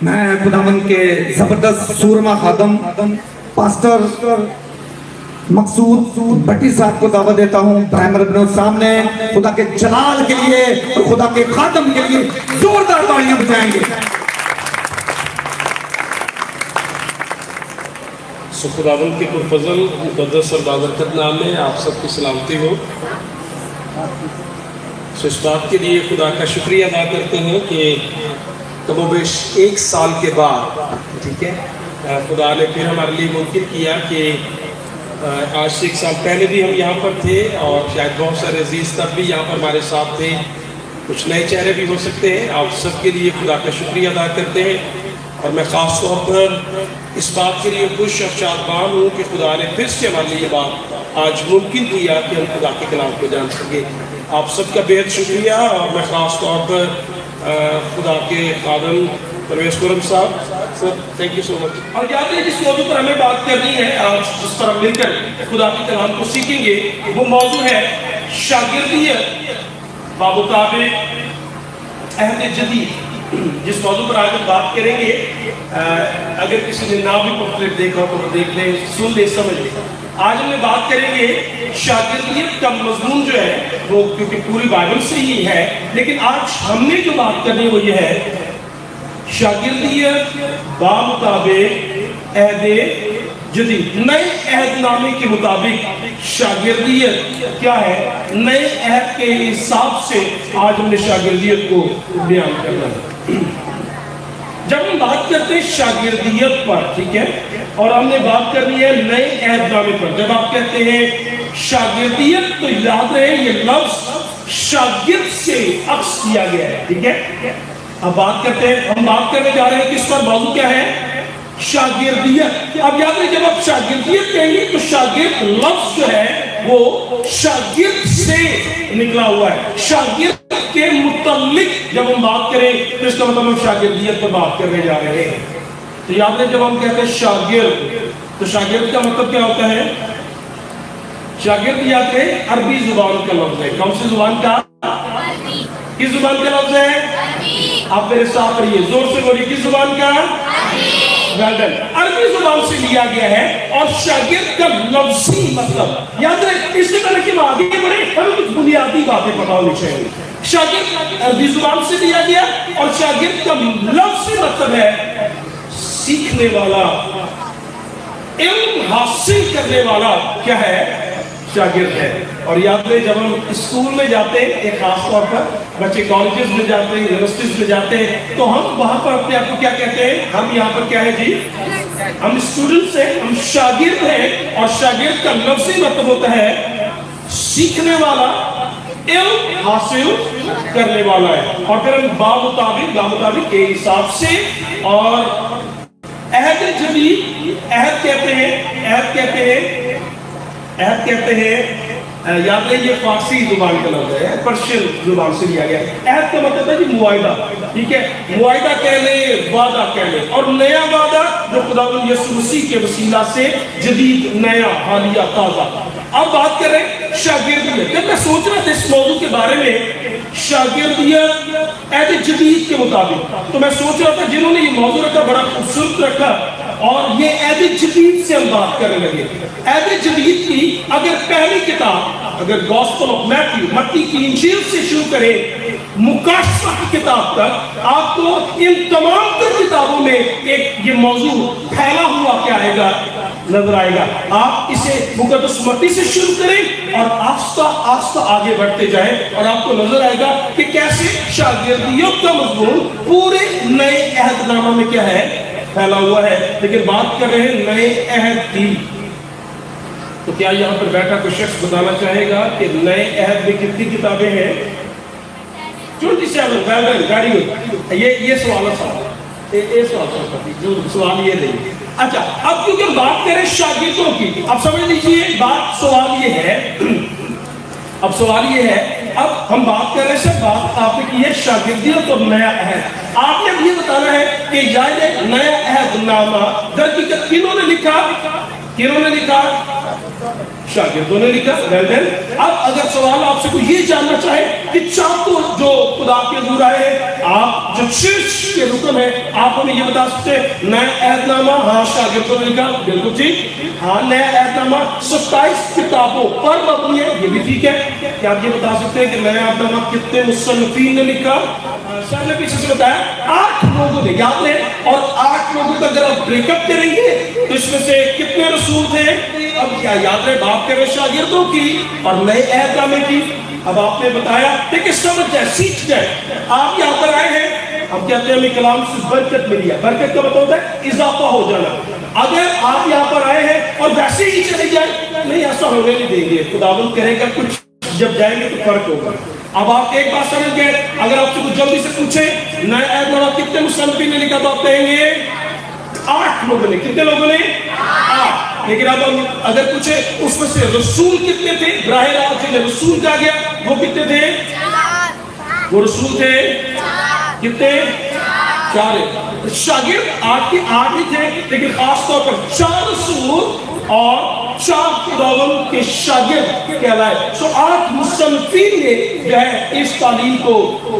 میں خداوند کے زبردست سورما خادم پاسٹر مقصود بھٹی صاحب کو دعوت دیتا ہوں پرائمر ابن سامنے خدا کے جلال کے لیے اور خدا کے خادم کے لیے زوردار تالیاں بجائیں گے۔ خداوند کے پرفضل مقدس اور بابرکت نام میں آپ سب کی سلامتی ہو۔ اس بات کے لیے خدا کا شکریہ ادا کرتے ہیں کہ کم و بیش 1 سال کے بعد ٹھیک ہے خدا نے پھر ہمارے لیے ممکن کیا کہ آج سے 1 سال پہلے بھی ہم یہاں پر تھے اور شاید بہت سارے عزیز تب بھی یہاں پر ہمارے ساتھ تھے، کچھ نئے چہرے بھی ہو سکتے ہیں۔ آپ سب کے لیے خدا کا شکریہ ادا کرتے ہیں اور میں خاص طور پر اس بات کے لیے خوش اور شادمان ہوں کہ خدا نے پھر سے ہمارے لیے یہ بات آج ممکن کیا کہ ہم خدا کے کلام کو جان سکیں۔ آپ سب کا بہت شکریہ اور میں خاص طور پر خدا کے خادم پرویز کرم صاحب سر تھینک یو سو مچ۔ اور یاد ہے جس موضوع پر ہمیں بات کرنی ہے آج، جس پر ہم مل کر خدا کے کلام کو سیکھیں گے، وہ موضوع ہے شاگردیت بمطابق عہد جدید۔ جس موضوع پر آج ہم بات کریں گے، اگر کسی نے نہ بھی پمفلٹ دیکھا تو وہ دیکھ لیں، سن لیں، سمجھ لیں۔ آج ہم بات کریں گے شاگردیت کا مضمون جو ہے وہ کیونکہ پوری بائبل سے ہی ہے، لیکن آج ہم نے جو بات کرنی ہے وہ یہ ہے شاگردیت بمطابق عہد جدید۔ نئے عہد نامے کے مطابق شاگردیت کیا ہے، نئے عہد کے حساب سے آج ہم نے شاگردیت کو بیان کرنا ہے۔ جب ہم بات کرتے ہیں شاگردیت پر ٹھیک ہے اور ہم نے بات کرنی ہے نئے عہد نامے پر، جب آپ کہتے ہیں شاگردیت تو یاد رہے یہ لفظ شاگرد سے اخذ کیا گیا ہے ٹھیک ہے۔ اب بات کرتے ہیں، ہم بات کرنے جا رہے ہیں کس پر، موضوع کیا ہے، شاگردیت۔ اب یاد رہے جب آپ شاگردیت کہیں گے تو شاگرد لفظ جو ہے وہ شاگرد سے نکلا ہوا ہے، شاگرد کے متعلق جب ہم بات کریں تو اس کا مطلب ہم شاگردیت پر بات کرنے جا رہے ہیں۔ تو یاد رہے جب ہم کہتے ہیں شاگرد تو شاگرد کا مطلب کیا ہوتا ہے، شاگرد یاد رہے عربی زبان کا لفظ ہے۔ کون سی زبان کا، کس زبان کا لفظ ہے، آپ میرے ساتھ رہیے، زور سے بولیے، کس زبان کا، عربی زبان سے لیا گیا ہے۔ اور شاگرد کا لفظی مطلب یاد رہے، اس سے پہلے کہ ہم آگے بڑھیں ہمیں کچھ بنیادی باتیں پتہ ہونی چاہیے۔ شاگرد عربی زبان سے لیا گیا اور شاگرد کا لفظی مطلب ہے سیکھنے والا، علم حاصل کرنے والا کیا ہے، شاگرد ہے۔ اور یاد رہے جب ہم اسکول میں جاتے ہیں، ایک خاص طور پر بچے کالجز میں جاتے ہیں، یونیورسٹیز میں جاتے ہیں، تو ہم وہاں پر اپنے آپ کو کیا کہتے ہیں، ہم یہاں پر کیا ہے جی، ہم اسٹوڈنٹس ہیں، ہم شاگرد ہیں۔ اور شاگرد کا لفظی مطلب ہوتا ہے سیکھنے والا، علم حاصل کرنے والا ہے۔ اور پھر ہم بمطابق کے حساب سے، اور عہد جدید، عہد کہتے ہیں یاد رہے یہ فارسی زبان کا لفظ ہے، پرشین زبان سے لیا گیا۔ عہد کا مطلب ہے جی معاہدہ ٹھیک ہے، معاہدہ کہہ لیں، وعدہ کہہ لیں، اور نیا وعدہ جو خداوند یسوع مسیح کے وسیلہ سے جدید، نیا، حالیہ، تازہ۔ اب بات کر رہے ہیں شاگردیت۔ جب میں سوچ رہا تھا اس موضوع کے بارے میں شاگردیت عہد جدید کے مطابق، تو میں سوچ رہا تھا جنہوں نے یہ موضوع رکھا بڑا خوبصورت رکھا، اور یہ عہد جدید سے ہم بات کرنے لگے۔ عہد جدید کی اگر پہلی کتاب، اگر گوسپل آف میتھیو، متی کی انجیل سے شروع کریں مکاشفہ کی کتاب تک، آپ کو ان تمام تر کتابوں میں ایک یہ موضوع پھیلا ہوا کیا آئے گا، نظر آئے گا۔ آپ اسے مقدس متی سے شروع کریں اور آہستہ آہستہ آگے بڑھتے جائیں، اور آپ کو نظر آئے گا کہ کیسے شاگردیت کا مضمون پورے نئے عہد نامہ میں کیا ہے، پھیلا ہوا ہے۔ لیکن بات کر رہے ہیں نئے عہد کی، تو کیا یہاں پر بیٹھا کوئی شخص بتانا چاہے گا کہ نئے عہد میں کتنی کتابیں ہیں؟ 27۔ ویری گڈ، یہ سوال سوال یہ نہیں۔ اچھا اب کیونکہ ہم بات کریں شاگردوں کی، اب سمجھ لیجئے بات، سوال یہ ہے، اب ہم بات کر رہے ہیں، بات آپ نے کی ہے شاگردیت اور نیا عہد۔ آپ نے یہ بتانا ہے کہ یہ نیا عہد نامہ در حقیقت کنہوں نے لکھا، شاگردوں نے لکھا۔ اب اگر سوال آپ سے کوئی یہ جاننا چاہے کہ چاہتوں جو خدا کے حضور آئے، آپ جو چرچ کے رکن ہے آپ ہمیں یہ بتا سکتے ہیں نیا عہد نامہ ہاں شاگردوں نے لکھا بالکل ٹھیک ہاں نیا عہد نامہ 27 کتابوں پر مبنی ہے یہ بھی ٹھیک ہے کیا آپ یہ بتا سکتے ہیں کہ نیا عہد نامہ کتنے مصنفین نے لکھا سر نے پیچھے سے بتایا 8 لوگوں نے یاد ہے اور 8 لوگوں کا اگر آپ بریک اپ کریں گے تو اس میں سے کتنے رسول تھے اب کیا یاد رہے بات کرے شاگردوں کی اور نئے عہد نامے کی اب آپ نے بتایا کہ سمجھ جائے سیکھ جائے آپ یہاں پر آئے ہیں ہم کہتے ہیں ہمیں کلام سے برکت ملی ہے برکت کا مطلب ہوتا ہے اضافہ ہو جانا اگر آپ یہاں پر آئے ہیں اور ویسے ہی چلے جائیں نہیں ایسا ہونے نہیں دیں گے خداوند کرے گا کچھ جب جائیں گے تو فرق ہوگا اب آپ ایک بات سمجھ گئے اگر آپ سے کچھ جلدی سے پوچھیں نئے عہد نامہ کتنے مصنفین نے لکھا تو آپ کہیں گے 8 لوگوں نے کتنے لوگوں نے 8 لیکن اب ہم اگر پوچھیں اس میں سے رسول کتنے تھے براہ راست جنہیں رسول کہا گیا وہ کتنے تھے وہ رسول تھے کتنے 4 شاگرد 8 کے 8 ہی تھے لیکن خاص طور پر 4 رسول اور 4 خداوند کے شاگرد کہلائے 8 مصنفین نے جو ہے اس تعلیم کو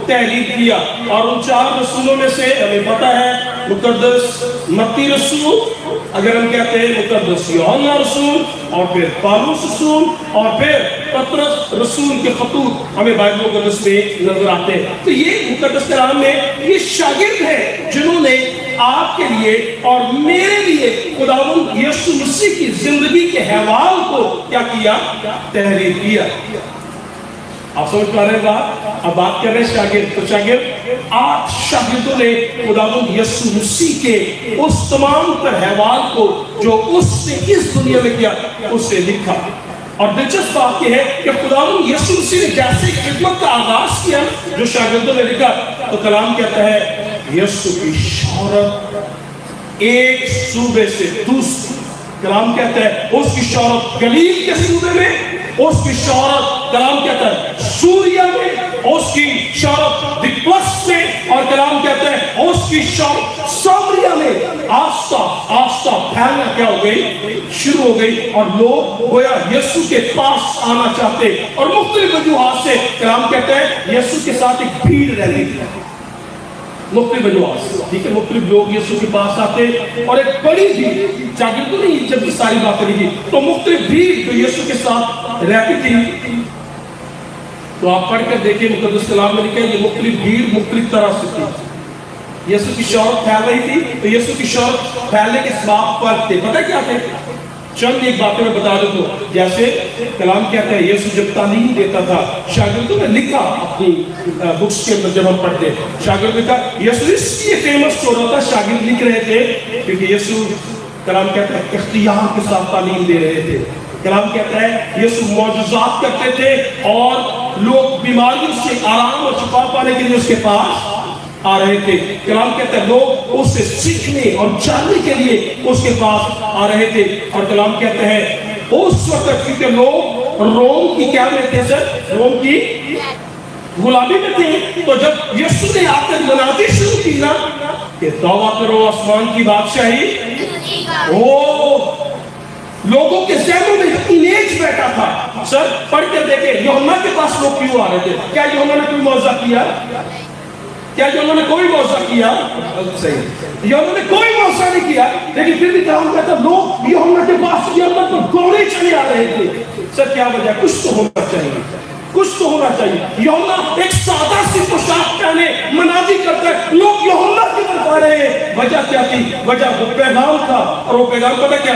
تحریر کیا اور ان 4 رسولوں میں سے ہمیں پتا ہے مقدس متی رسول اگر ہم کہتے ہیں مقدس یوحنا رسول اور پھر پالوس رسول اور پھر پطرس رسول کے خطوط ہمیں بائبل مقدس میں نظر آتے ہیں تو یہ مقدس کلام میں یہ شاگرد ہیں جنہوں نے آپ کے لیے اور میرے لیے خداوند یسوع مسیح کی زندگی کے حوال کو کیا کیا تحریر کیا آپ سمجھ پا رہے ہیں اب بات کر رہے ہیں شاگرد تو شاگرد 8 شاگردوں نے خداوند یسوع مسیح کے اس تمام تر حوال کو جو اس نے اس دنیا میں کیا اس سے لکھا اور دلچسپ بات یہ ہے کہ خداوند یسوع مسیح نے جیسے خدمت کا آغاز کیا جو شاگردوں نے لکھا تو کلام کہتا ہے یسوع کی شہرت ایک صوبے سے دوسرے کلام کہتا ہے اس کی شہرت گلیل کے صوبے میں اس کی شہرت کلام کہتا ہے سوریا میں اس کی شہرت دکپلس میں اور کلام کہتا ہے اس کی شہرت سامریا میں آستہ آستہ پھیلنا کیا ہو گئی شروع ہو گئی اور لوگ گویا یسوع کے پاس آنا چاہتے اور مختلف وجوہات سے کلام کہتا ہے یسوع کے ساتھ ایک بھیڑ رہتی تھی مختلف وجوہات ٹھیک ہے مختلف لوگ یسوع کے پاس آتے اور ایک بڑی بھیڑ شاگردوں نے جب یہ ساری باتیں لکھی تو مختلف بھیڑ جو یسوع کے ساتھ رہتی تھی تو آپ پڑھ کر دیکھیں مقدس کلام میں لکھا ہے یہ مختلف بھیڑ مختلف طرح سے تھی یسوع کی شہرت پھیل رہی تھی تو یسوع کی شہرت پھیلنے کے اسباب فرق تھے پتہ کیا تھے چند ایک باتیں میں بتا دوں تو جیسے کلام کہتا ہے یسوع جب تعلیم دیتا تھا شاگردوں نے لکھا اپنی بکس کے اندر جب ہم پڑھتے شاگرد نے کہا یسوع اس لیے فیمس ہو رہا تھا شاگرد لکھ رہے تھے کیونکہ یسوع کلام کہتا ہے اختیار کے ساتھ تعلیم دے رہے تھے کلام کہتا ہے یسوع معجزات کرتے تھے اور لوگ بیماریوں سے آرام اور شفا پانے کے لیے اس کے پاس آ رہے تھے کلام کہتا ہے لوگ اس سے سیکھنے اور جاننے کے لیے اس کے پاس آ رہے تھے اور کلام کہتا ہے اس وقت کیونکہ لوگ روم کی کیا میں تھے سر روم کی غلامی میں تھے تو جب یسوع نے آ کر منادی شروع کی نا کہ توبہ کرو آسمان کی بادشاہی لوگوں کے ذہنوں میں امیج بیٹھا تھا سر پڑھ کر دیکھیں یوحنا کے پاس لوگ کیوں آ رہے تھے کیا یوحنا نے کوئی معجزہ کیا کیا یوحنا نے کوئی معجزہ کیا صحیح یوحنا نے کوئی معجزہ نہیں کیا لیکن پھر بھی کلام کہتا لوگ یوحنا کے پاس یوحنا پر دوڑے چلے آ رہے تھے سر کیا وجہ کچھ تو ہونا چاہیے کچھ تو ہونا چاہیے یوحنا ایک سادہ سی پوشاک پہنے منادی کرتا ہے لوگ یوحنا کی طرف آ رہے ہیں وجہ کیا تھی وجہ وہ پیغام تھا اور وہ پیغام پتہ کیا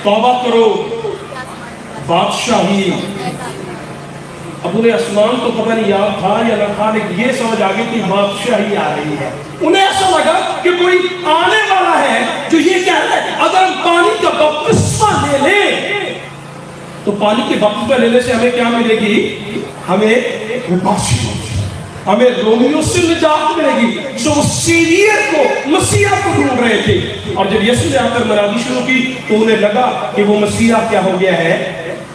توبہ کرو بادشاہی اب انہیں آسمان تو پتہ نہیں یاد تھا یا نہ تھا لیکن یہ سمجھ آ گئی کہ بادشاہی آ رہی ہے انہیں ایسا لگا کہ کوئی آنے والا ہے جو یہ کہہ رہا ہے اگر ہم پانی کا بپتسمہ لے لیں تو پانی کے بپتسمہ لینے سے ہمیں کیا ملے گی ہمیں ہمیں رومیوں سے نجات ملے گی سو وہ سیریئر کو مسیح کو ڈھونڈ رہے تھے اور جب یسوع نے آ کر منادی شروع کی تو انہیں لگا کہ وہ مسیح کیا ہو گیا ہے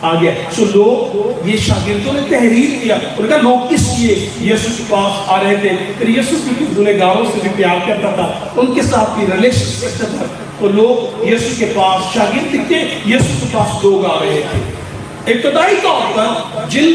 آ گیا سو لوگ یہ شاگردوں نے تحریر کیا انہوں نے کہا لوگ کس لیے یسوع کے پاس آ رہے تھے پھر یسوع کیونکہ گنہگاروں سے بھی پیار کرتا تھا ان کے ساتھ بھی ریلیشن رکھتا تھا تو لوگ یسوع کے پاس شاگرد دکھتے یسوع کے پاس لوگ آ رہے تھے ابتدائی طور پر جن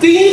3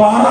12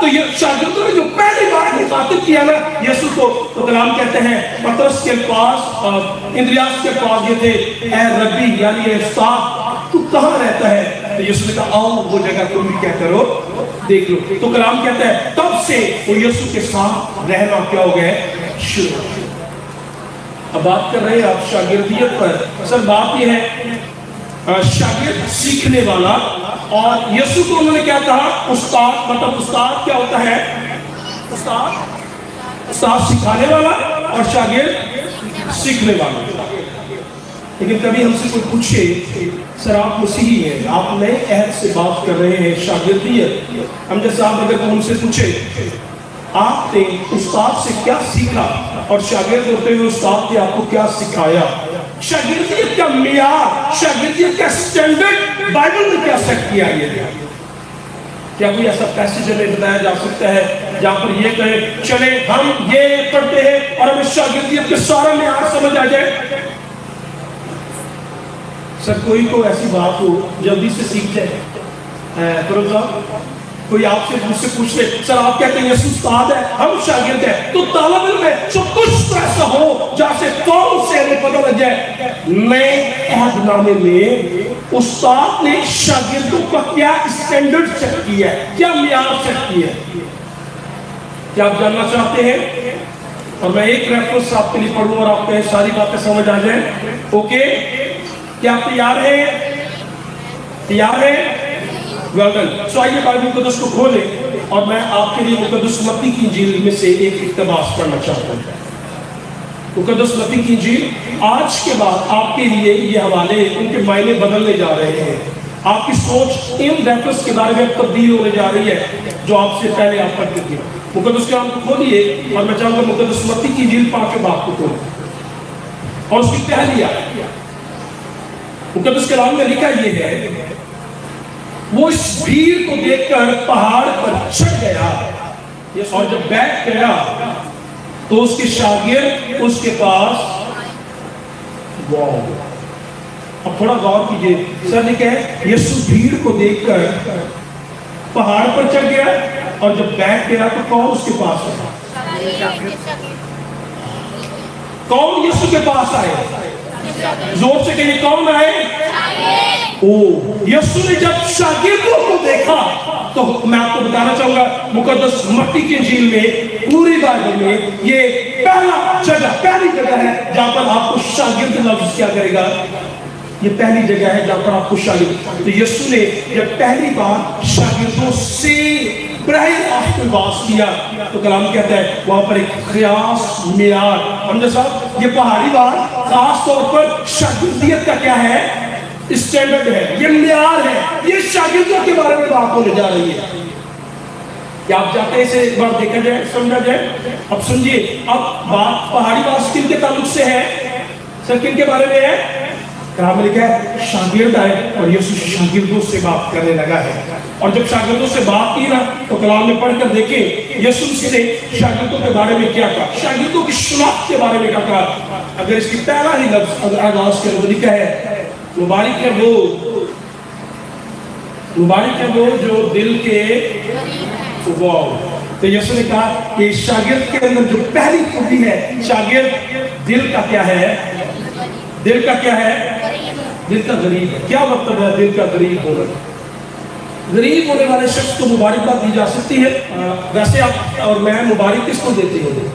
تو یہ شاگردوں نے جو پہلی بار مخاطب کیا نا یسوع کو، تو کلام کہتے ہیں پطرس کے پاس اندریاس کے پاس یہ تھے، اے ربی یعنی اے استاد تو کہاں رہتا ہے؟ تو یسوع نے کہا آؤ وہ جگہ تم بھی کیا کرو دیکھ لو۔ تو کلام کہتا ہے تب سے وہ یسوع کے ساتھ رہنا کیا ہو گیا شروع۔ اب بات کر رہے ہیں آپ شاگردیت پر۔ سر بات یہ ہے شاگرد سیکھنے والا، اور یسوع کو انہوں نے کیا کہا؟ استاد، مطلب استاد کیا ہوتا ہے؟ استاد سکھانے والا اور شاگرد سیکھنے والا۔ لیکن کبھی ہم سے کوئی پوچھے سر آپ مسیحی ہیں، آپ نئے عہد سے بات کر رہے ہیں شاگردیت، ہم جیسے آپ اگر ہم سے پوچھے آپ نے استاد سے کیا سیکھا اور شاگرد ہوتے ہوئے استاد نے آپ کو کیا سکھایا؟ شاگردیت کا معیار، شاگردیت کا سٹینڈرڈ بائبل میں کیا سیٹ کیا گیا؟ کیا کوئی ایسا پیسیج ہمیں بتایا جا سکتا ہے جہاں پر یہ کہے چلے ہم یہ پڑھتے ہیں اور ہمیں شاگردیت کے سارا معیار سمجھ آ جائے؟ سر کوئی کو ایسی بات ہو جلدی سے سیکھ جائے، کوئی آپ سے مجھ سے پوچھ لے سر آپ کہتے ہیں یسوع استاد ہے ہم شاگرد ہیں، تو طالب علم ہے جو کچھ ایسا ہو جہاں سے کون سے ہمیں پتہ لگ جائے نئے عہد نامے میں استاد نے شاگردوں کا کیا اسٹینڈرڈ سیٹ کیا ہے، کیا معیار سیٹ کیا ہے؟ کیا آپ جاننا چاہتے ہیں؟ اور میں ایک ریفرنس آپ کے لیے پڑھوں اور آپ کو ساری باتیں سمجھ آ جائیں۔ اوکے، کیا آپ تیار ہیں؟ تیار ہیں؟ سو آئیے بائبل مقدس کو کھولیں اور میں آپ کے لیے مقدس متی کی انجیل میں سے ایک اقتباس پڑھنا چاہتا ہوں۔ مقدس متی کی انجیل، آج کے بعد آپ کے لیے یہ حوالے ان کے معنی بدلنے جا رہے ہیں، آپ کی سوچ ان ریفرنس کے بارے میں تبدیل ہونے جا رہی ہے جو آپ سے پہلے آپ پڑھتے تھے۔ مقدس کلام کو کھولیے اور میں چاہوں گا مقدس متی کی انجیل 5 باب کو کھولیں اور اس کی پہلی آیت۔ مقدس کلام میں لکھا یہ ہے وہ اس بھیڑ کو دیکھ کر پہاڑ پر چڑھ گیا اور جب بیٹھ گیا تو اس کے شاگرد اس کے پاس واو۔ اب تھوڑا غور کیجئے، سر نے کہا یسوع بھیڑ کو دیکھ کر پہاڑ پر چڑھ گیا اور جب بیٹھ گیا تو کون اس کے پاس آیا؟ کون یسوع کے پاس آئے؟ زور سے کہیے کون آئے؟ یسوع نے جب شاگردوں کو دیکھا تو میں آپ کو بتانا چاہوں گا مقدس متی کی انجیل میں پوری بائبل میں یہ پہلی جگہ ہے جہاں پر آپ کو شاگرد لفظ کیا کرے گا، یہ پہلی جگہ ہے جہاں پر آپ کو شاگرد۔ تو یسوع نے جب پہلی بار شاگردوں سے براہ راست بات کیا تو کلام کہتا ہے وہاں پر ایک خاص معیار، حمزہ صاحب یہ پہاڑی بات خاص طور پر شاگردیت کا کیا ہے؟ اسٹینڈرڈ ہے، یہ معیار ہے، یہ شاگردوں کے بارے میں بات ہونے جا رہی ہے۔ کیا آپ چاہتے ہیں اسے ایک بار دیکھا جائے، سمجھا جائے؟ اب سنجھئے، اب بات پہاڑی بات کن کے تعلق سے ہے؟ سر کن کے بارے میں ہے؟ کلام میں لکھا ہے شاگرد آئے اور یسوع شاگردوں سے بات کرنے لگا ہے، اور جب شاگردوں سے بات کی نا تو کلام میں پڑھ کر دیکھیں یسوع نے شاگردوں کے بارے میں کیا کہا، شاگردوں کی شناخت کے بارے میں کیا کہا۔ اگر اس کی پہلا ہی لفظ اگر آغاز کریں تو لکھا ہے مبارک ہے وہ جو دل کے واو۔ تو یسوع نے کہا کہ شاگرد کے اندر جو پہلی خوبی ہے، شاگرد دل کا کیا ہے؟ دل کا کیا ہے؟ دل کا غریب ہے۔ کیا مطلب ہے دل کا غریب ہونا؟ غریب ہونے والے شخص کو مبارکباد دی جا سکتی ہے۔ ویسے آپ اور میں مبارک کس کو دیتے ہیں؟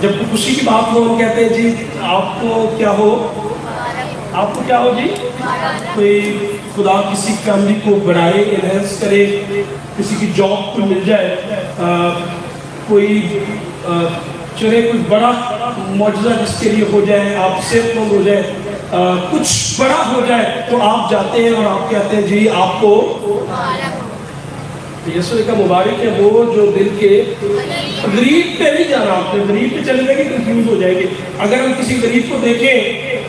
جب کوئی خوشی کی بات ہو ہم کہتے ہیں جی آپ کو کیا ہو؟ آپ کو کیا ہو جی؟ کوئی خدا کسی فیملی کو بڑھائے، انہینس کرے، کسی کی جاب کو مل جائے، کوئی چلے کوئی بڑا معجزہ جس کے لیے ہو جائے، آپ صحت مند ہو جائے، کچھ بڑا ہو جائے تو آپ جاتے ہیں اور آپ کہتے ہیں جی آپ کو یسوع کا مبارک ہے وہ جو دل کے غریب پہ نہیں جانا، آپ نے غریب پہ چلنے لگے کنفیوز ہو جائے گے۔ اگر ہم کسی غریب کو دیکھیں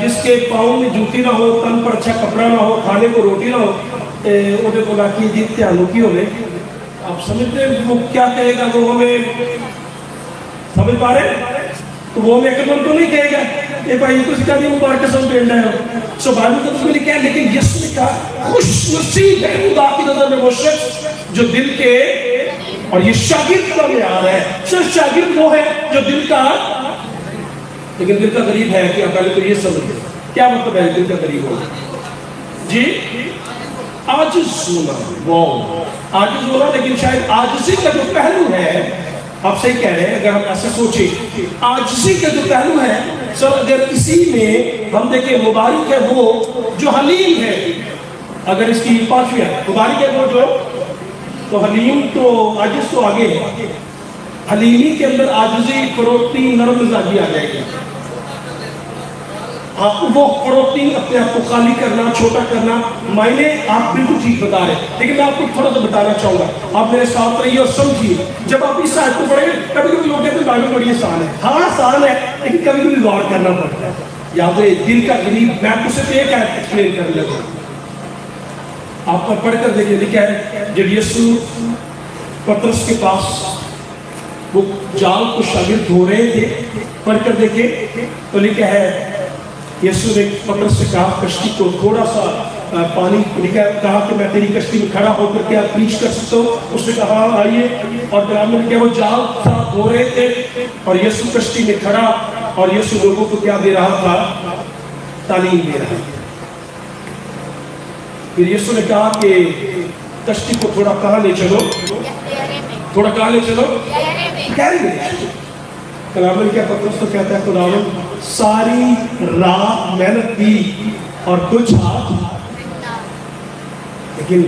جس کے پاؤں میں جوتی نہ ہو، تن پر اچھا کپڑا نہ ہو، کھانے کو روٹی نہ ہو، وہ بولا کہ جی تیانو کی ہونے، آپ سمجھتے ہیں وہ کیا کہے گا؟ وہ ہمیں سمجھ پا رہے؟ تو وہ ہمیں اکرم تو نہیں کہے گا یہ بھائی تو سکھا دیا مبارک قسم پہننا ہے۔ سو بائبل کا تو میں نے کہا لیکن یسوع نے کہا خوش نصیب ہے خدا کی نظر میں وہ شخص جو دل کے اور یہ شاگرد کا معیار ہے. صرف شاگرد وہ ہے جو دل کا، لیکن دل کا قریب ہے کہ پہلے تو یہ سمجھے کیا مطلب ہے دل کا قریب ہو جی. عاجز ہونا، واو عاجز ہونا، لیکن شاید عاجزی کا جو پہلو ہے، آپ صحیح کہہ رہے ہیں اگر ہم ایسا سوچیں، عاجزی کا جو پہلو ہے سر، اگر اسی میں ہم دیکھیں مبارک ہے وہ جو حلیم ہے. اگر اس کی پانچویں ہے مبارک ہے وہ جو، تو حلیم تو عاجز تو آگے ہے. حلیمی کے اندر عاجزی، فروختی، نرم مزاجی آ جائے گی. وہ فروختی، اپنے آپ کو خالی کرنا، چھوٹا کرنا، معنی آپ بالکل ٹھیک بتا رہے ہیں. لیکن میں آپ کو تھوڑا سا بتانا چاہوں گا، آپ میرے ساتھ رہیے اور سمجھیے. جب آپ اس آیت کو پڑھیں گے، کبھی کبھی لوگ کہتے ہیں بائبل بڑی آسان ہے. ہاں آسان ہے، لیکن کبھی کبھی غور کرنا پڑتا ہے. یاد رہے دل کا قریب، میں آپ کو صرف ایک آیت ایکسپلین کرنے لگا، آپ پر پڑھ کر دیکھیں. لکھا ہے جب یسوع پترس کے پاس وہ جال کو شاگرد دھو رہے تھے، پڑھ کر دیکھیں تو لکھا ہے یسوع نے پترس سے کہا کشتی کو تھوڑا سا پانی، کہا کہ میں تیری کشتی میں کھڑا ہو کر کیا پریچ کر سکتا ہوں. اس نے کہا آئیے، اور کلام میں کیا وہ جال صاف دھو رہے تھے اور یسوع کشتی میں کھڑا، اور یسوع لوگوں کو کیا دے رہا تھا؟ تعلیم دے رہا تھا. پھر یسوع نے کہا کہ کشتی کو تھوڑا کہاں لے چلو، تھوڑا کہاں لے چلو، گہرے میں. کلام میں کیا پترس تو کہتا ہے خداوند ساری رات محنت کی اور کچھ ہاتھ، لیکن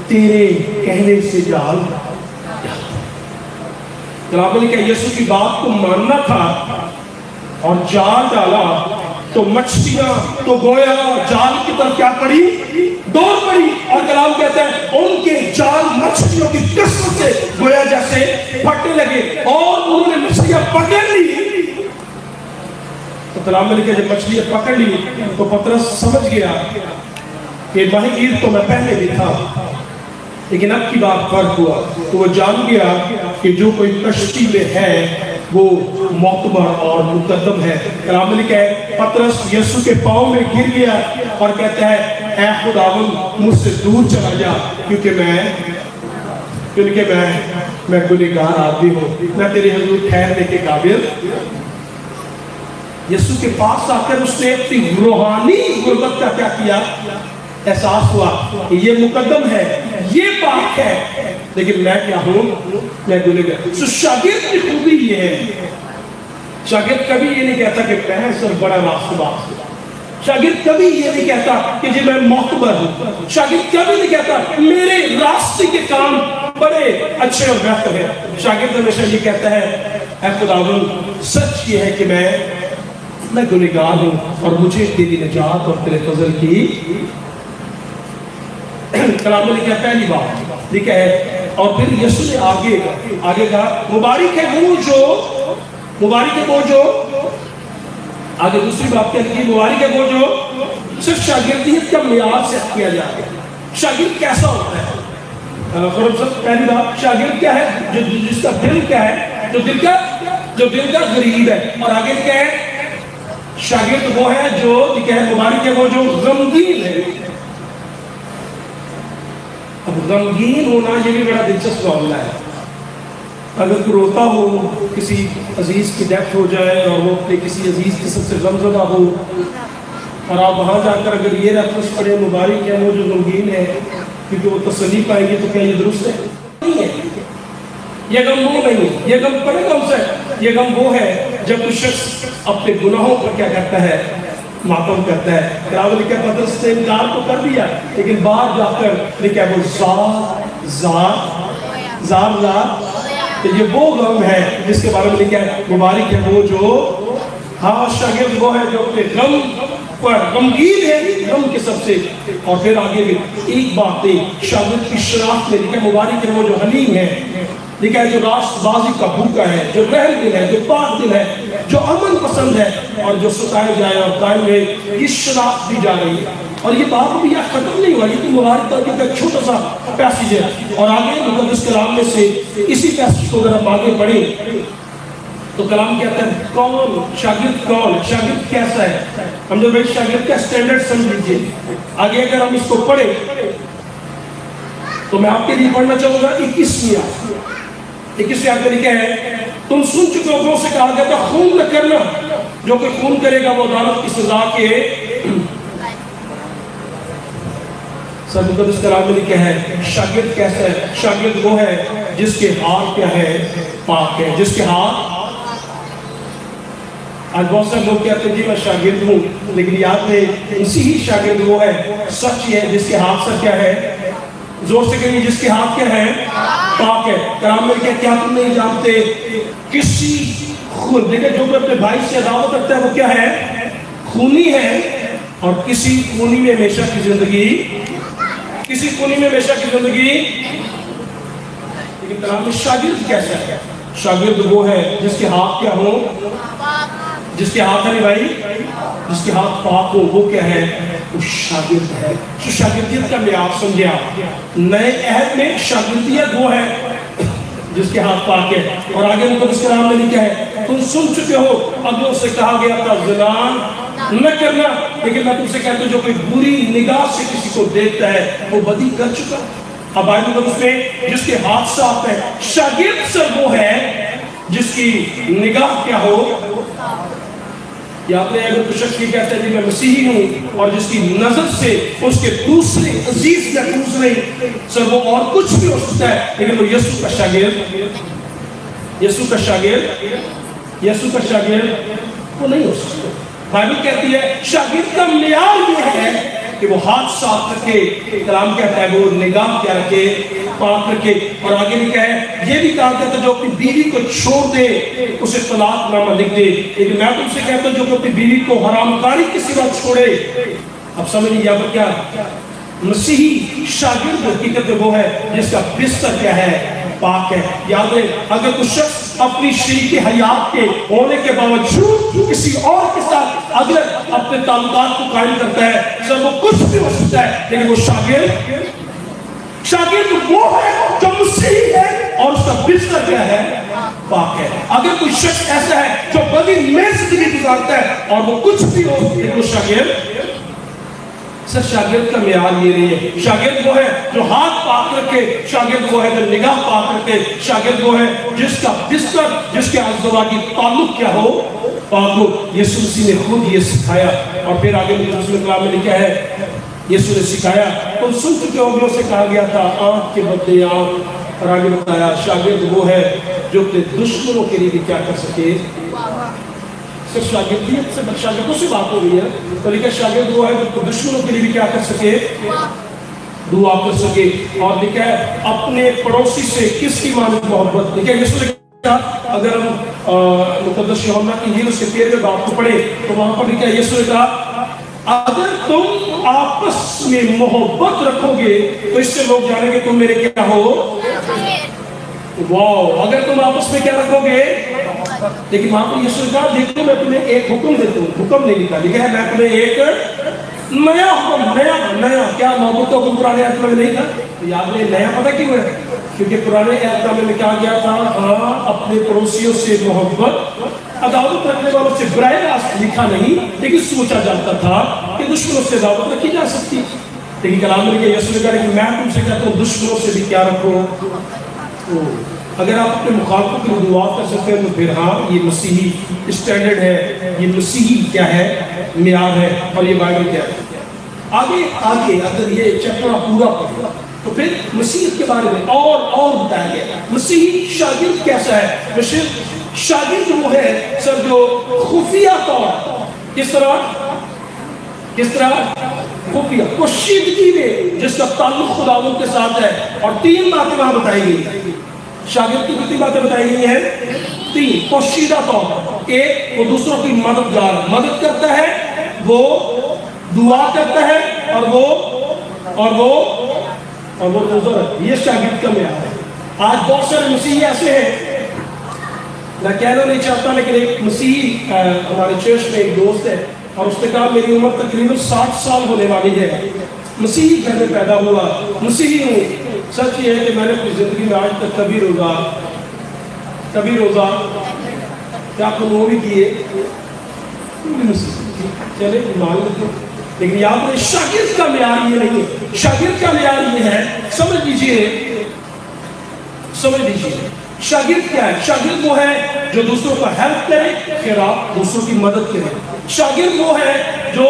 تیرے کہنے سے جال. کلام میں کیا یسوع کی بات کو ماننا تھا اور جال ڈالا تو مچھلیاں تو گویا جال کی طرف کیا پڑی، دوڑ پڑی. اور کلام کہتا ہے ان کے جال مچھلیوں کی کثرت سے گویا جیسے پھٹنے لگے، اور انہوں نے مچھلیاں پکڑ لی. تو کلام میں لکھا جب مچھلیاں پکڑ لی تو پترس سمجھ گیا کہ ماہی گیر تو میں پہلے بھی تھا، لیکن اب کی بات فرق ہوا. تو وہ جان گیا کہ جو کوئی کشتی میں ہے وہ معتبر اور مقدم ہے. کلام میں لکھا ہے پترس یسوع کے پاؤں میں گر گیا اور کہتا ہے اے خداوند مجھ سے دور چلا جا، کیونکہ میں گنہگار آدمی ہوں، میں تیرے حضور ٹھہرنے کے قابل. یسوع کے پاس آ کر اس نے اپنی روحانی غربت کا کیا کیا، احساس ہوا کہ یہ مقدم ہے، یہ پاک ہے، لیکن میں کیا ہوں، میں گنہگار. سو شاگرد کی خوبی یہ ہے، شاگرد کبھی یہ نہیں کہتا کہ میں سر بڑا راستہ، شاگرد کبھی یہ نہیں کہتا کہ جی میں معتبر ہوں، شاگرد کبھی نہیں کہتا میرے راستے کے کام بڑے اچھے اور بہتر ہیں. شاگرد ہمیشہ یہ کہتا ہے اے خداوند سچ یہ ہے کہ میں گنہگار ہوں اور مجھے تیری نجات اور تیرے فضل کی. کلام میں لکھا ہے پہلی بات لکھا ہے، اور پھر یسوع نے آگے کہا مبارک ہے وہ جو آگے دوسری بات کیا لکھی، مبارک ہے وہ جو صرف شاگردیت کا معیار سیٹ کیا جائے. شاگرد کیسا ہوتا ہے؟ پہلی بات شاگرد کیا ہے، جس کا دل کیا ہے، جو دل کا غریب ہے. اور آگے کیا ہے، شاگرد وہ ہے جو کیا ہے، مبارک ہے وہ جو غمگین ہے. اب غمگین ہونا یہ بھی بڑا دلچسپ معاملہ ہے. اگر کوئی روتا ہو، کسی عزیز کی ڈیتھ ہو جائے اور وہ اپنے کسی عزیز قسم سے غمزدہ ہو، اور آپ وہاں جا کر اگر یہ ریفرنس پڑھیں مبارک ہے وہ جو غمگین ہے کیونکہ وہ تسلی پائیں گے، تو کیا یہ درست ہے؟ نہیں ہے. یہ غم وہ نہیں، یہ غم بڑے غم سے، یہ غم وہ ہے جب کوئی شخص اپنے گناہوں پر کیا کرتا ہے، ماتم کرتا ہے. کلام میں لکھا ہے پترس نے انکار تو کر دیا، لیکن بعد جا کر لکھا ہے وہ زار تو یہ وہ غم ہے جس کے بارے میں لکھا ہے مبارک ہے وہ جو، ہاں شاگرد وہ ہے جو اپنے غم پر غمگین ہے، غم کے سب سے. اور پھر آگے بھی ایک بات ہے شاگرد کی شناخت میں لکھا ہے مبارک ہے وہ جو حلیم ہے، لکھا ہے جو راست بازی کا بھوکا ہے، جو رحم دل ہے، جو پاک دل ہے، جو امن پسند ہے، اور جو ستائے جائے اور قائم رہے. یہ شناخت دی جا رہی ہے. اور یہ بات بھی یہاں ختم نہیں ہوا، یہ تو مبارک کا ایک چھوٹا سا پیسیج ہے. اور آگے مقدس کلام میں سے اسی پیسیج کو اگر ہم آگے پڑھیں تو کلام کہتا ہے کون شاگرد کیسا ہے. ہم جو شاگرد کا سٹینڈرڈ سمجھ لیجیے. آگے اگر ہم اس کو پڑھیں تو میں آپ کے لیے پڑھنا چاہوں گا 21ویں آیت. 21 آیت میں لکھا ہے تم سن چکے ہو جو سے کہا گیا تھا خون نہ کرنا، جو کہ خون کرے گا وہ عدالت کی سزا کے سر مقدس کلام میں لکھا ہے شاگرد کیسا ہے؟ شاگرد وہ ہے جس کے ہاتھ کیا ہے؟ پاک ہے، جس کے ہاتھ۔ آج بہت سے لوگ کہتے ہیں جی میں شاگرد ہوں، لیکن یاد ہے اسی شاگرد وہ ہے سچ ہے جس کے ہاتھ سے کیا ہے؟ زور سے کہیں جس کے ہاتھ کیا ہے؟ پاک ہے۔ کلام میں کیا تم نہیں جانتے کسی خون، دیکھیں جو اپنے بھائی سے عداوت رکھتا ہے وہ کیا ہے؟ خونی ہے، اور کسی خونی میں ہمیشہ کی زندگی، کسی خونی میں ہمیشہ کی زندگی۔ لیکن کلام میں شاگرد کیسا ہے؟ شاگرد وہ ہے جس کے ہاتھ کیا ہو؟ جس کے ہاتھ ہے بھائی، جس کے ہاتھ پاک ہو، وہ کیا ہے؟ وہ شاگرد ہے۔ تو شاگردیت کا معیار سمجھے آپ، نئے عہد میں شاگردیت وہ ہے جس کے ہاتھ پاک ہے۔ اور آگے مقدس کلام میں لکھا ہے تم سن چکے ہو اگلوں سے کہا گیا تھا زنا نہ کرنا، لیکن میں تم سے کہتا ہوں جو کوئی بری نگاہ سے کسی کو دیکھتا ہے وہ بدی کر چکا۔ اب آئے مقدس میں جس کے ہاتھ صاف ہے، شاگرد سر وہ ہے جس کی نگاہ کیا ہو؟ یا آپ نے اگر کچھ شخص کی کہتا ہے جی میں مسیحی ہوں، اور جس کی نظر سے اس کے دوسرے عزیز محفوظ نہیں، سر وہ اور کچھ بھی ہو سکتا ہے لیکن وہ یسوع کا شاگرد، یسوع کا شاگرد، یسوع کا شاگرد وہ نہیں ہو سکتا۔ بائبل کہتی ہے شاگرد کا معیار یہ ہے کہ وہ ہاتھ صاف رکھے، کلام کہتا ہے وہ نگاہ کیا رکھے؟ پاک رکھے۔ اور آگے لکھا ہے یہ بھی کہا کہتا ہے جو اپنی بیوی کو چھوڑ دے اسے طلاق نامہ لکھ دے، لیکن میں تم سے کہتا ہوں جو اپنی بیوی کو حرام کاری کے سوا چھوڑے۔ اب سمجھ لیجیے اب کیا مسیحی شاگرد حقیقت وہ ہے جس کا بستر کیا ہے؟ پاک ہے۔ یاد ہے اگر کوئی شخص اپنی شریک حیات کے ہونے کے باوجود کسی اور کے ساتھ اگر اپنے تعلقات کو قائم کرتا ہے سر وہ کچھ بھی ہو سکتا ہے لیکن وہ شاگرد وہ ہے جو مسیحی ہے اور اس کا بستر کیا ہے؟ پاک ہے۔ اگر کوئی شخص ایسا ہے جو بدی میں زندگی گزارتا ہے اور وہ کچھ بھی ہو لیکن وہ شاگرد، سر شاگرد کا معیار یہ نہیں ہے۔ شاگرد وہ ہے جو ہاتھ پاک رکھے، شاگرد وہ ہے جو نگاہ پاک رکھے، شاگرد وہ ہے جس کا بستر، جس کے ازدواجی تعلق کیا ہو؟ پاک ہو۔ یسوع مسیح نے خود یہ سکھایا، اور پھر آگے رسول کلام میں لکھا ہے یسوع نے سکھایا تم سن چکے ہو اگلوں سے کہا گیا تھا آنکھ کے بدلے آنکھ، اور آگے بتایا شاگرد وہ ہے جو اپنے دشمنوں کے لیے بھی کیا کر سکے؟ صرف شاگردیت سے شاگردوں سے بات ہو رہی ہے تو لکھا شاگرد وہ ہے جو دشمنوں کے لیے بھی کیا کر سکے؟ دعا کر سکے۔ اور لکھا ہے اپنے پڑوسی سے کس کی مانند محبت، لکھا ہے یسوع نے کہا اگر ہم مقدس یوحنا کی انجیل اس کے 13ویں باب کو پڑھے تو وہاں پر لکھا ہے یسوع نے کہا اگر تم آپس میں محبت رکھو گے تو اس سے لوگ جانیں گے تم میرے کیا ہو؟ واو، اگر تم آپس میں کیا رکھو گے؟ لیکن وہاں پر یسوع نے کہا دیکھو میں تمہیں ایک حکم دیتا ہوں، حکم نہیں لکھا، لکھا ہے میں تمہیں ایک نیا حکم، نیا کیا محبت کا حکم پرانے عہد میں نہیں تھا؟ تو یاد نہیں نیا پتہ کیوں ہے؟ کیونکہ پرانے عہد میں کہا گیا تھا ہاں اپنے پڑوسیوں سے محبت، عداوت رکھنے والوں سے براہ راست لکھا نہیں لیکن سوچا جاتا تھا کہ دشمنوں سے عداوت رکھی جا سکتی، لیکن کلام میں یسوع نے کہا کہ میں تم سے کہتا ہوں دشمنوں سے بھی کیا رکھو۔ اگر آپ اپنے مخالفوں کے لیے دعا کر سکتے ہیں تو پھر ہاں یہ مسیحی اسٹینڈرڈ ہے، یہ مسیحی کیا ہے؟ معیار ہے، اور یہ بائبل کیا ہے۔ آگے اگر یہ چیپٹر پورا پڑھا تو پھر مسیحیت کے بارے میں اور بتایا گیا مسیحی شاگرد کیسا ہے۔ شاگرد وہ ہے سر جو خفیہ طور کس طرح خفیہ پوشیدگی میں جس کا تعلق خداوند کے ساتھ ہے، اور 3 باتیں وہاں بتائی گئی۔ شاگرد کی کتنی باتیں بتائی گئی ہیں؟ 3۔ پوشیدہ طور، ایک وہ دوسروں کی مدد کرتا ہے، وہ دعا کرتا ہے، اور وہ نظر، یہ شاگرد کا معیار ہے۔ آج بہت سارے مسیحی ایسے ہیں، میں کہنا نہیں چاہتا لیکن ایک مسیحی ہمارے چرچ میں ایک دوست ہے اور اس نے کہا میری عمر تقریباً 60 سال ہونے والی ہے، مسیحی گھر میں پیدا ہوا، مسیحی ہوں، سچ یہ ہے کہ میں نے اپنی زندگی میں آج تک کبھی روزہ کیا وہ بھی کیے، چلے مان لیتے، لیکن یاد رہے شاگرد کا معیار یہ نہیں ہے۔ شاگرد کا معیار یہ ہے، سمجھ لیجئے شاگرد کیا ہے؟ شاگرد وہ ہے جو دوسروں کا ہیلپ کرے، خیرات دوسروں کی مدد کرے. شاگرد وہ ہے جو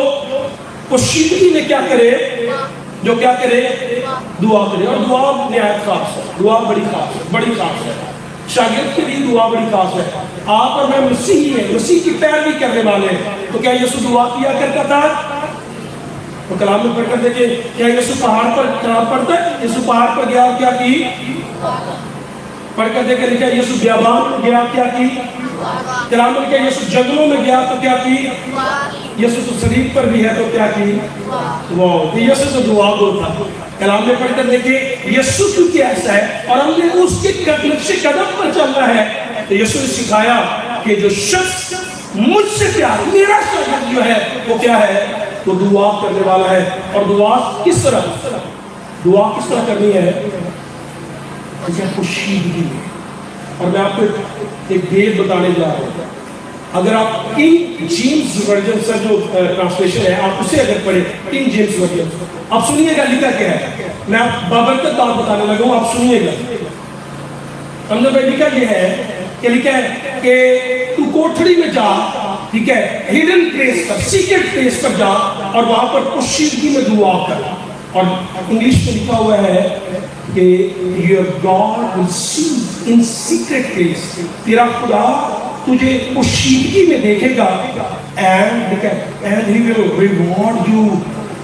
پوشیدگی میں کیا کرے، جو کیا کرے، دعا کرے. اور دعا نہایت خاص ہے، دعا بڑی خاص ہے، بڑی خاص ہے. شاگرد کے لیے دعا بڑی خاص ہے. آپ اور میں مسیحی ہیں، مسیح کی پیروی کرنے والے ہیں. تو کیا یسوع دعا کیا کرتا تھا؟ تو کلام میں پڑھ کر دیکھیں، کیا یسوع پہاڑ پر کلام پڑھتا ہے؟ یسوع پہاڑ پر گیا اور کیا کی؟ پڑھ کر دیکھیں، لکھا یسوع بیابان میں گیا کیا کی؟ کلام میں لکھا یسوع جنگلوں میں گیا تو کیا کی؟ یسوع تو صلیب پر بھی ہے تو کیا کی؟ واہ، یسوع تو دعا گو تھا. کلام میں پڑھ کر دیکھیں یسوع کیونکہ ایسا ہے اور ہم نے اس کے نقش قدم پر چلنا ہے. تو یسوع نے سکھایا کہ جو شخص مجھ سے پیار، میرا شاگرد جو ہے وہ کیا ہے؟ وہ دعا کرنے والا ہے. اور دعا کس طرح کرنی ہے؟ پوشیدگی میں. اور میں آپ کو ایک بھید بتانے جا رہا ہوں. اگر آپ کنگ جیمز ورژن سے جو ٹرانسلیشن ہے آپ اسے اگر پڑھیں، کنگ جیمز ورژن، آپ سنیے گا لکھا کیا ہے. میں آپ بابرکت بات بتانے لگا ہوں، آپ سنیے گا. ہم نے بھائی لکھا یہ ہے کہ لکھا ہے کہ تو کوٹھڑی میں جا، ٹھیک ہے، ہیڈن پلیس پر، سیکرٹ پلیس پر جا اور وہاں پر پوشیدگی میں دعا کر. اور انگلش میں لکھا ہوا ہے کہ your God will see in secret place. تیرا خدا تجھے پوشیدگی میں دیکھے گا and he will reward you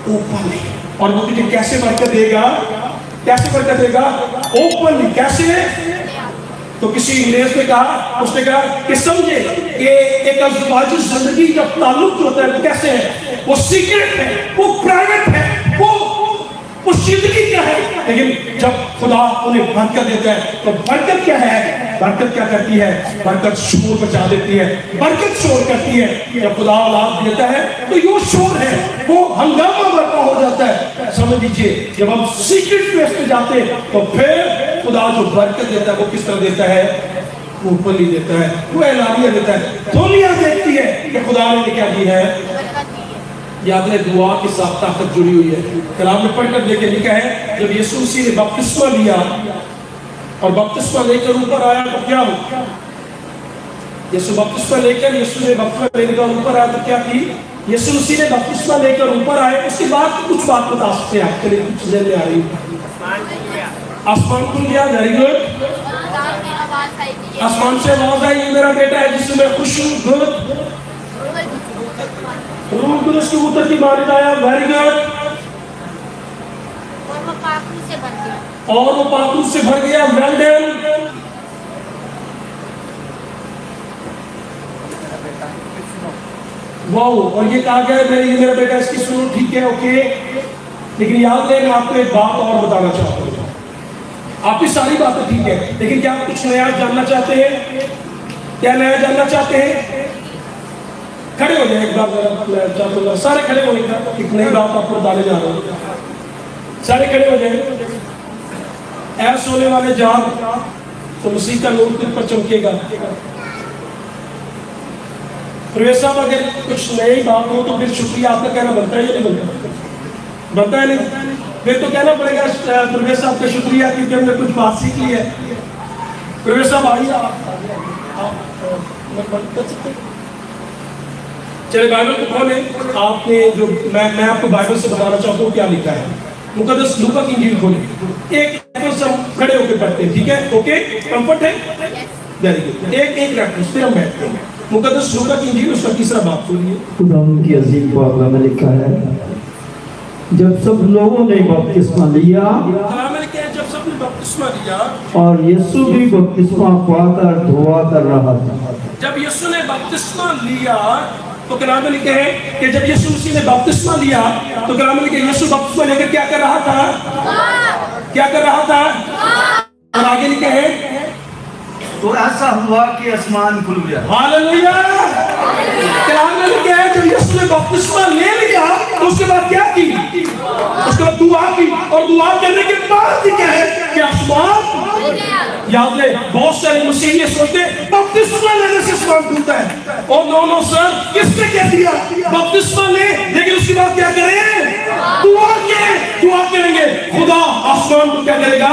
openly. اور وہ تجھے کیسے برکت دے گا؟ کیسے برکت دے گا؟ openly. کیسے؟ تو کسی انگریز نے کہا، اس نے کہا کہ سمجھے کہ ایک ازدواجی زندگی جب تعلق ہوتا ہے تو کیسے ہے؟ وہ سیکرٹ ہے، وہ پرائیویٹ ہے، وہ پوشیدگی کیا ہے. لیکن جب خدا انہیں برکت دیتا ہے تو برکت کیا ہے؟ برکت کیا کرتی ہے؟ برکت شور بچا دیتی ہے. برکت شور کرتی ہے. جب خدا اولاد دیتا ہے تو یہ شور ہے، وہ ہنگامہ برپا ہو جاتا ہے. سمجھ لیجیے جب ہم سیکرٹ پلیس پہ جاتے ہیں تو پھر خدا جو برکت دیتا ہے وہ کس طرح دیتا ہے؟ وہ اوپنلی دیتا ہے، وہ اعلانیہ دیتا ہے. دنیا دیکھتی ہے کہ خدا نے کیا دی ہے. یاد ہے دعا کے ساتھ طاقت جڑی ہوئی ہے. کلام میں پڑھ کر دیکھیں لکھا ہے جب یسوع مسیح نے بپتسمہ لیا اور بپتسمہ لے کر اوپر آیا تو کیا ہوا؟ یسوع بپتسمہ لے کر اوپر آیا تو کیا کی؟ یسوع مسیح نے بپتسمہ لے کر اوپر آئے. اس کے بعد کچھ بات بتا سکتے ہیں آپ کے لیے، کچھ چیزیں لے آ رہی ہیں. آسمان کھل گیا، ویری گڈ. آسمان سے آواز آئی، یہ میرا بیٹا ہے جس سے میں خوش ہوں. گڈ. روح قدس کے اتر کی مانند آیا، ویری گڈ. اور وہ پاکروح سے بھر گیا، ویل ڈن. واو. اور یہ کہا گیا ہے یہ میرا بیٹا، اس کی سنو، ٹھیک ہے، اوکے. لیکن یاد ہے میں آپ کو ایک بات اور بتانا چاہتا ہوں. آپ کی ساری باتیں ٹھیک ہے لیکن کیا آپ کچھ نیا جاننا چاہتے ہیں؟ کیا نیا جاننا چاہتے ہیں؟ کھڑے ہو جائیں ایک بار، سارے کھڑے ہوئے گا. ایک نئی بات آپ کو بتانے جا رہا ہوں. سارے کھڑے ہو جائیں. اے سونے والے جان، تو مسیح کا نور تم پر چمکے گا. پرویز صاحب اگر کچھ نئی بات ہو تو پھر شکریہ آپ کا کہنا بنتا ہے یا نہیں بنتا؟ بنتا ہے نہیں؟ پھر تو کہنا پڑے گا پرویز صاحب کا شکریہ کیونکہ ہم نے کچھ بات سیکھ لی ہے. پرویز صاحب آئیے چلے بائبل کو کھولیں. آپ نے جو میں آپ کو بائبل سے بتانا چاہتا ہوں کیا لکھا ہے. مقدس لوکا کی انجیل کھولیں. ایک ریفرنس ہم کھڑے ہو کے پڑھتے ہیں، ٹھیک ہے، اوکے، کمفرٹ ہے، ویری گڈ. ایک ریفرنس پھر ہم بیٹھتے ہیں. مقدس لوکا کی انجیل اس کا تیسرا باب کھولیے. خدا کی عظیم پاک میں لکھا ہے جب سب لوگوں نے بپتسمہ لیا اور یسوع بھی بپتسمہ پا کر دعا کر رہا تھا. جب یسوع نے بپتسمہ لیا تو کلام میں لکھا ہے کہ جب یسوع مسیح نے بپتسمہ لیا تو کلام میں لکھا ہے یسوع بپتسمہ لے کر کیا کر رہا تھا؟ کیا کر رہا تھا؟ اور آگے لکھا ہے تو ایسا ہوا کہ آسمان کھل گیا. ہاللویا. کلام میں لکھا ہے جب یسوع نے بپتسمہ لے لیا تو اس کے بعد کیا کی؟ اس کے بعد دعا کی. اور دعا کرنے کے بعد کیا ہے کہ آسمان یاد رہے. بہت سارے مسیحی یہ سوچتے ہیں بپتسمہ لینے سے آسمان کھلتا ہے. اور نو سر، کس نے کہہ دیا بپتسمہ لے لیکن اس کے بعد کیا کریں؟ دعا کریں گے. خدا آسمان کو کیا کرے گا؟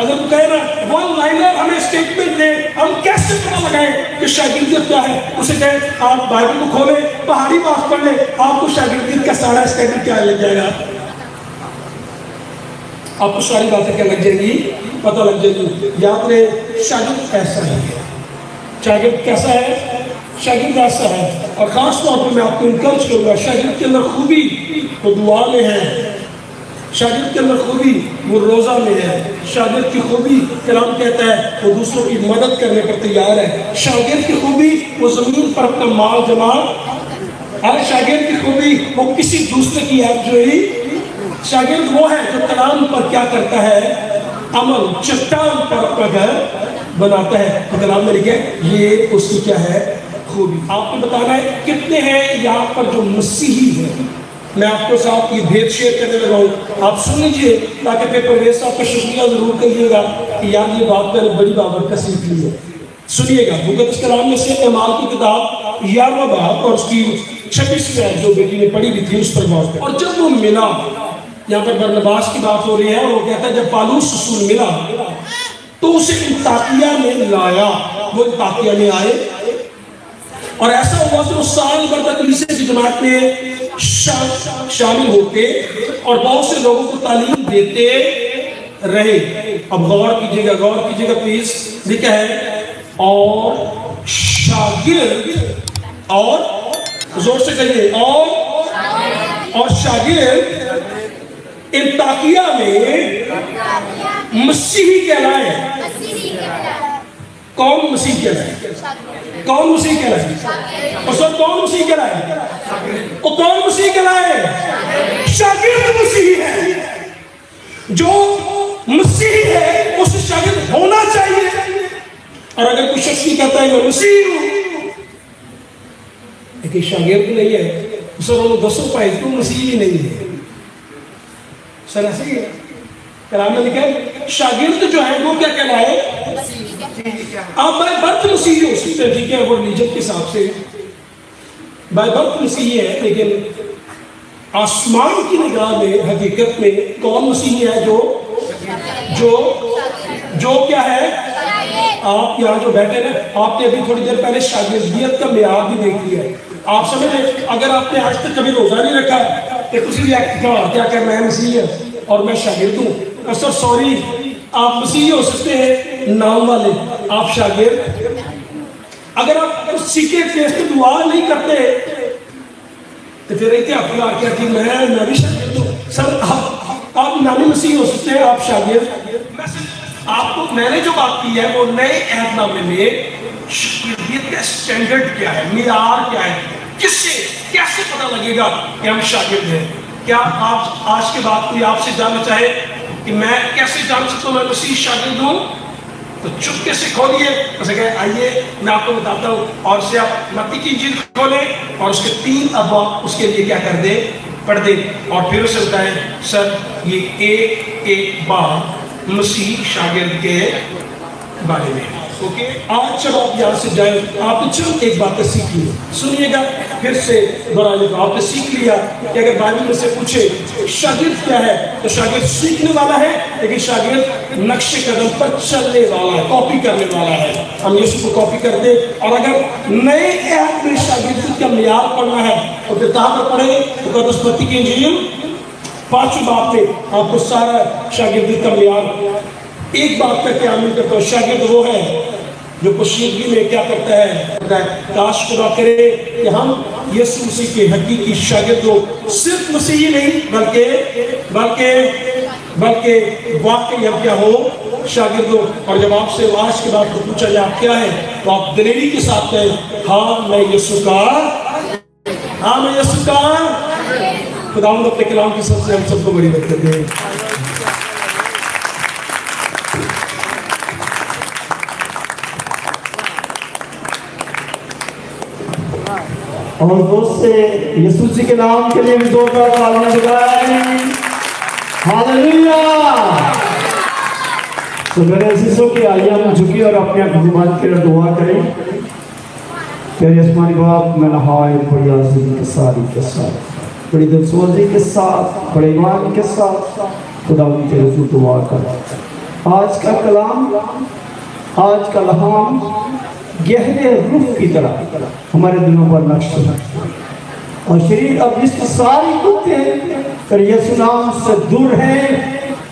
اگر تو کہے نا ون لائنر ہمیں اسٹیٹمنٹ دے، ہم کیسے پتہ لگائیں کہ شاگردیت کیا ہے؟ اسے کہیں آپ بائبل کو کھولیں، پہاڑی بات پڑھ لیں، آپ کو شاگردیت کا سارا اسٹیٹمنٹ کیا لگ جائے گا، آپ کو ساری باتیں کیا لگ جائیں گی، پتہ لگ جائے گی۔ یاد رہے شاگرد ایسا ہے، شاگرد کیسا ہے؟ شاگرد ایسا ہے۔ اور خاص طور پر میں آپ کو انکرج کروں گا، شاگرد کے اندر خوبی وہ دعا میں ہے، شاگرد کے اندر خوبی وہ روزہ میں ہے، شاگرد کی خوبی کلام کہتا ہے وہ دوسروں کی مدد کرنے پر تیار ہے، شاگرد کی خوبی وہ زمین پر اپنا مال جمع، ہر شاگرد کی خوبی وہ کسی دوسرے کی عیب جوئی، شاگرد وہ ہے جو کلام پر کیا کرتا ہے، عمل، چٹان پر اپنا گھر بناتا ہے۔ تو کلام میں لکھے یہ اس کی کیا ہے، خوبی۔ آپ کو بتانا ہے کتنے ہیں یہاں پر جو مسیحی ہیں۔ میں آپ کو ساتھ یہ بھید شیئر کرنے لگا ہوں، آپ سن لیجئے تاکہ پھر پرویز صاحب کا شکریہ ضرور کریے گا کہ یار یہ بات میں نے بڑی بابر کا سیکھ لی ہے۔ سنیے گا مقدس کلام میں سے اعمال کی کتاب 11واں باب اور اس کی 26ویں آیت جو بیٹی نے پڑھی بھی تھی اس پر غور کریں۔ اور جب وہ ملا، یہاں پر برنباس کی بات ہو رہی ہے، اور وہ کہتا ہے جب پالوس رسول ملا تو اسے انطاکیہ میں لایا، وہ انطاکیہ میں آئے، اور ایسا ہوا کہ وہ سال بھر تک کلیسیا کی جماعت میں شامل ہوتے اور بہت سے لوگوں کو تعلیم دیتے رہے۔ اب غور کیجئے گا پلیز، لکھا ہے اور شاگرد، اور زور سے کہیے، اور شاگرد انطاکیہ میں مسیحی کہلائے۔ کون مسیح کہلائے؟ کون مسیح کہلائے؟ اور سب کون مسیح کہلائے؟ اور کون مسیح کہلائے؟ شاگرد مسیحی ہے۔ جو مسیحی ہے اسے شاگرد ہونا چاہیے، اور اگر کوئی شخص کہتا ہے میں مسیحی ہوں لیکن شاگرد نہیں ہے، سر انہوں 10 پائے تو مسیحی نہیں ہے، سر ایسے ہی ہے۔ کلام میں لکھا ہے شاگرد جو ہے وہ کیا کہلائے؟ آپ بائی برتھ مسیحی ہو سکتے ہیں، ٹھیک ہے، وہ ریلیجن کے حساب سے بائی برتھ مسیحی ہے، لیکن آسمان کی نگاہ میں حقیقت میں کون مسیحی ہے؟ جو کیا ہے؟ آپ یہاں جو بیٹھے نا، آپ نے ابھی تھوڑی دیر پہلے شاگردیت کا معیار بھی دیکھ لیا ہے۔ آپ سمجھیں اگر آپ نے آج تک کبھی روزہ نہیں رکھا تو کسی بھی کیا کہ میں مسیحی ہوں اور میں شاگرد ہوں، سر سوری، آپ مسیحی ہو سکتے ہیں نام والے، آپ شاگرد۔ اگر آپ سیکھے فیس پہ دعا نہیں کرتے تو پھر ایک اپنا کیا کہ میں بھی شاگرد ہوں، سر آپ نامی مسیحی ہو سکتے ہیں، آپ شاگرد۔ آپ کو میں نے جو بات کی ہے وہ نئے عہد نامے میں شاگردیت کا سٹینڈرڈ کیا ہے، معیار کیا ہے، کس سے کیسے پتہ لگے گا کہ ہم شاگرد ہیں؟ کیا آپ آج کے بعد کوئی آپ سے جاننا چاہے کہ میں کیسے جان سکتا ہوں میں مسیح شاگرد ہوں؟ تو چپکے سے کھولیے، اسے کہے آئیے میں آپ کو بتاتا ہوں، اور اسے آپ متی کی انجیل کھولیں اور اس کے 3 ابواب اس کے لیے کیا کر دیں، پڑھ دیں، اور پھر اسے بتائیں سر یہ ایک بات مسیح شاگرد کے بارے میں۔ اوکے، آج جب آپ یہاں سے جائیں آپ نے چند ایک باتیں سیکھ لی، سنیے گا پھر سے دہرائیے گا۔ آپ نے سیکھ لیا کہ اگر بائبل میں سے پوچھے شاگرد کیا ہے تو شاگرد سیکھنے والا ہے، لیکن شاگرد نقش قدم پر چلنے والا ہے، کاپی کرنے والا ہے۔ ہم یسوع کو کاپی کرتے، اور اگر نئے عہد میں شاگردی کا معیار پڑھنا ہے تو پھر کہاں پر پڑھیں؟ مقدس متی کی انجیل 5 باب میں آپ کو سارا شاگردی کا معیار ایک بات کر کے عامل کرتا ہوں۔ شاگرد وہ ہے جو کشیدگی میں کیا کرتا ہے، کاش خدا کرے کہ ہم یسوع مسیح کے حقیقی شاگرد ہو، صرف مسیحی نہیں بلکہ واقعی ہم کیا ہو، شاگرد ہو۔ اور جب آپ سے آج کے بعد پوچھا جائے آپ کیا ہے تو آپ دلیری کے ساتھ کہیں ہاں میں یسوع کا خداوند اپنے کلام کی سب سے ہم سب کو بڑی برکت دے۔ اور دوست سے یسوع مسیح کے نام کے لیے بھی زوردار تالیاں بجائیں۔ ہاللیلویا۔ تو میرے عزیزوں کی آئیے ہم جھکی اور اپنے خدمات کے لیے دعا کریں۔ پیارے آسمانی باپ میں نہایت بڑی عظیم کے ساتھ بڑی دلسوزی کے ساتھ بڑے ایمان کے ساتھ خدا ان کے رسول دعا کر آج کا کلام، آج کا لہام گہرے روح کی طرح ہمارے دلوں پر نقش ہے، اور شریر اب جس کی ساری کتے یسوع نام سے دور ہیں،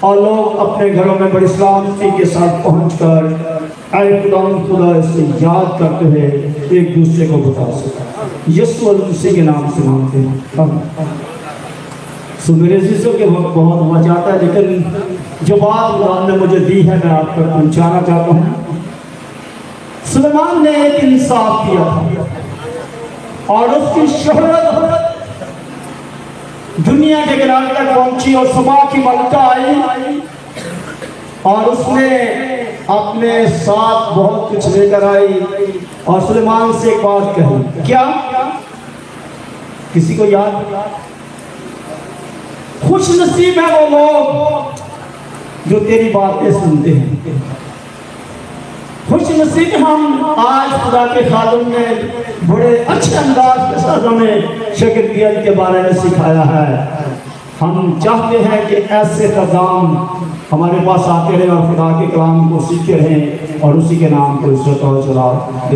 اور لوگ اپنے گھروں میں بڑی سلامتی کے ساتھ پہنچ کر اے خدا سے یاد کرتے ہوئے ایک دوسرے کو بتا سکتے یسوع المسیح کے نام سے مانگتے ہیں۔ سو میرے عزیزوں کے وقت بہت ہوا جاتا ہے، لیکن جو بات خدا نے مجھے دی ہے میں آپ پر پہنچانا چاہتا ہوں۔ سلیمان نے ایک انصاف کیا تھا اور اس کی شہرت دنیا کے کنارے تک پہنچی اور سما کی ملکہ آئی، اور اس نے اپنے ساتھ بہت کچھ لے کر آئی اور سلیمان سے ایک بات کہی۔ کیا کسی کو یاد؟ خوش نصیب ہے وہ لوگ جو تیری باتیں سنتے ہیں۔ خوش نصیب ہم آج خدا کے خادم نے بڑے اچھے انداز کے ساتھ ہمیں شاگردیت کے بارے میں سکھایا ہے۔ ہم چاہتے ہیں کہ ایسے خدام ہمارے پاس آتے رہیں اور خدا کے کلام کو سیکھتے رہیں اور اسی کے نام کو عزت اور جلال